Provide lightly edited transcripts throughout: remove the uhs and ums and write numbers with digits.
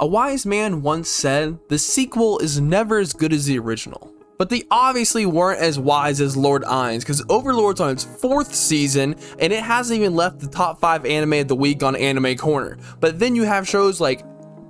A wise man once said, the sequel is never as good as the original. But they obviously weren't as wise as Lord Ainz, because Overlord's on its 4th season and it hasn't even left the top 5 anime of the week on Anime Corner. But then you have shows like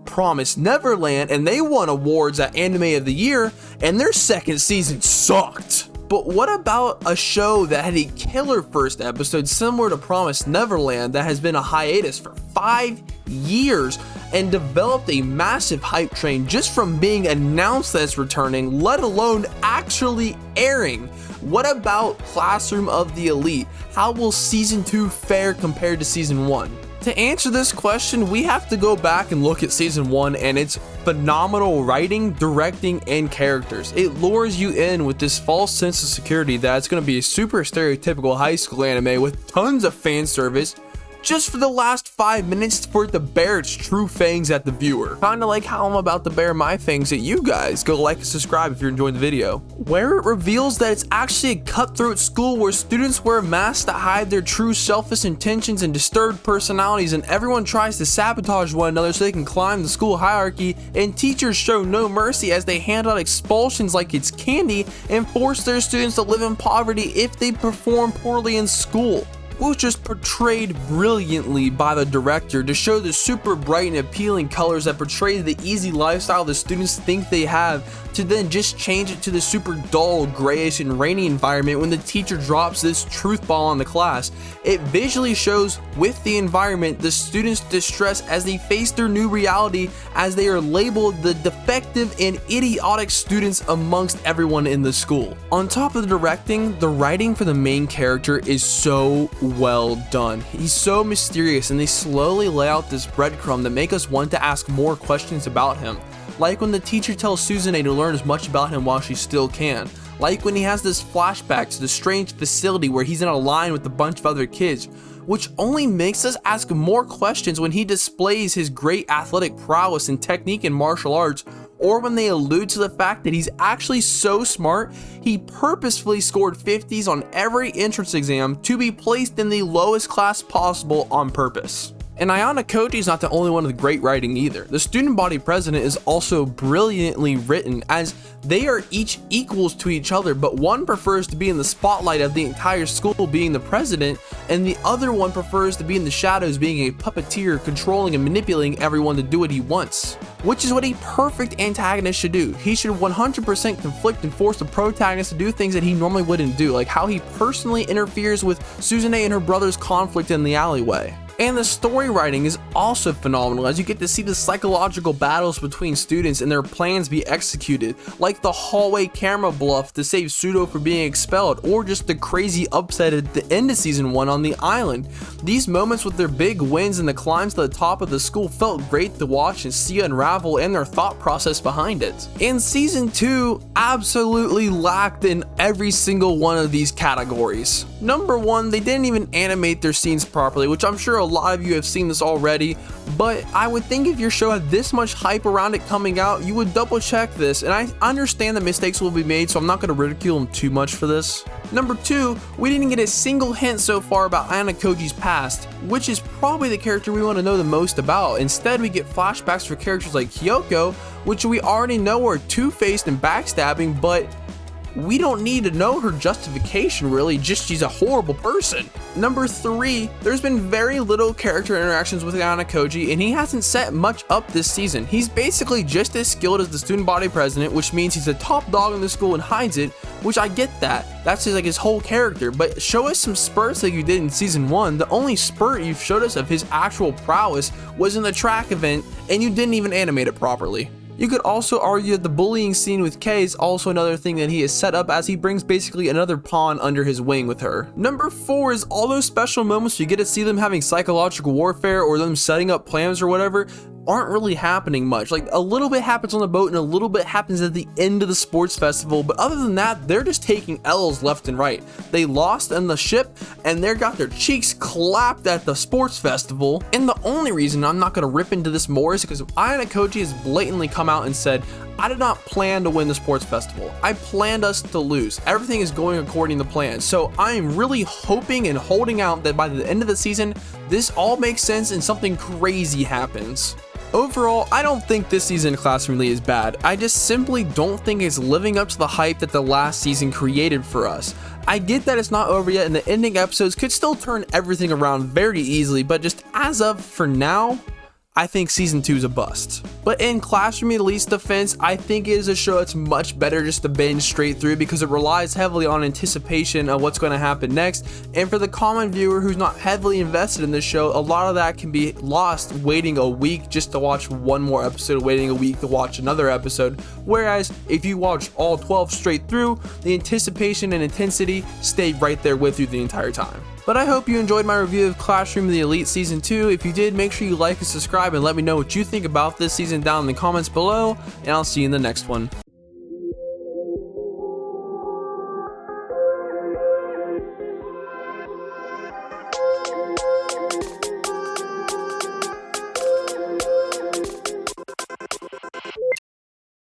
Promised Neverland and they won awards at Anime of the Year and their 2nd season sucked. But what about a show that had a killer first episode similar to Promised Neverland that has been a hiatus for 5 years and developed a massive hype train just from being announced that it's returning, let alone actually airing? What about Classroom of the Elite? How will season 2 fare compared to season 1? To answer this question, we have to go back and look at season 1 and its phenomenal writing, directing, and characters. It lures you in with this false sense of security that it's going to be a super stereotypical high school anime with tons of fan service, just for the last 5 minutes for it to bare its true fangs at the viewer. Kinda like how I'm about to bare my fangs at you guys. Go like and subscribe if you're enjoying the video. Where it reveals that it's actually a cutthroat school where students wear masks to hide their true selfish intentions and disturbed personalities, and everyone tries to sabotage one another so they can climb the school hierarchy, and teachers show no mercy as they hand out expulsions like it's candy and force their students to live in poverty if they perform poorly in school. Was just portrayed brilliantly by the director to show the super bright and appealing colors that portray the easy lifestyle the students think they have, to then just change it to the super dull, grayish, and rainy environment when the teacher drops this truth bomb on the class. It visually shows with the environment the students' distress as they face their new reality, as they are labeled the defective and idiotic students amongst everyone in the school. On top of the directing, the writing for the main character is so well done. He's so mysterious and they slowly lay out this breadcrumb that make us want to ask more questions about him. Like when the teacher tells Suzune to learn as much about him while she still can. Like when he has this flashback to the strange facility where he's in a line with a bunch of other kids, which only makes us ask more questions when he displays his great athletic prowess and technique in martial arts, or when they allude to the fact that he's actually so smart, he purposefully scored 50s on every entrance exam to be placed in the lowest class possible on purpose. And Ayanokoji is not the only one with great writing either. The student body president is also brilliantly written, as they are each equals to each other, but one prefers to be in the spotlight of the entire school being the president, and the other one prefers to be in the shadows being a puppeteer, controlling and manipulating everyone to do what he wants. Which is what a perfect antagonist should do. He should 100% conflict and force the protagonist to do things that he normally wouldn't do, like how he personally interferes with Suzune and her brother's conflict in the alleyway. And the story writing is also phenomenal, as you get to see the psychological battles between students and their plans be executed, like the hallway camera bluff to save Pseudo from being expelled, or just the crazy upset at the end of season 1 on the island. These moments with their big wins and the climbs to the top of the school felt great to watch and see unravel, and their thought process behind it. And season 2 absolutely lacked in every single one of these categories. Number 1, they didn't even animate their scenes properly, which I'm sure a lot of you have seen this already, but I would think if your show had this much hype around it coming out, you would double check this, and I understand that mistakes will be made, so I'm not going to ridicule them too much for this. Number 2, we didn't get a single hint so far about Ayanokoji's past, which is probably the character we want to know the most about. Instead, we get flashbacks for characters like Kyoko, which we already know are two-faced and backstabbing, but we don't need to know her justification really, just she's a horrible person. Number 3, there's been very little character interactions with Ayanokoji, and he hasn't set much up this season. He's basically just as skilled as the student body president, which means he's a top dog in the school and hides it, which I get that. That's just like his whole character, but show us some spurts like you did in season 1. The only spurt you've showed us of his actual prowess was in the track event, and you didn't even animate it properly. You could also argue that the bullying scene with Kay is also another thing that he has set up, as he brings basically another pawn under his wing with her. Number 4 is all those special moments you get to see them having psychological warfare or them setting up plans or whatever aren't really happening much. Like, a little bit happens on the boat and a little bit happens at the end of the sports festival, but other than that, they're just taking L's left and right. They lost on the ship and they got their cheeks clapped at the sports festival, and the only reason I'm not going to rip into this more is because Ayanokoji has blatantly come out and said, I did not plan to win the sports festival. I planned us to lose. Everything is going according to plan. So I am really hoping and holding out that by the end of the season, this all makes sense and something crazy happens. Overall, I don't think this season of Classroom Elite is bad. I just simply don't think it's living up to the hype that the last season created for us. I get that it's not over yet and the ending episodes could still turn everything around very easily, but just as of for now, I think season 2 is a bust. But in Classroom Elite's defense, I think it is a show that's much better just to binge straight through because it relies heavily on anticipation of what's going to happen next. And for the common viewer who's not heavily invested in this show, a lot of that can be lost waiting a week just to watch one more episode, waiting a week to watch another episode. Whereas if you watch all 12 straight through, the anticipation and intensity stay right there with you the entire time. But I hope you enjoyed my review of Classroom of the Elite Season 2. If you did, make sure you like and subscribe and let me know what you think about this season down in the comments below, and I'll see you in the next one.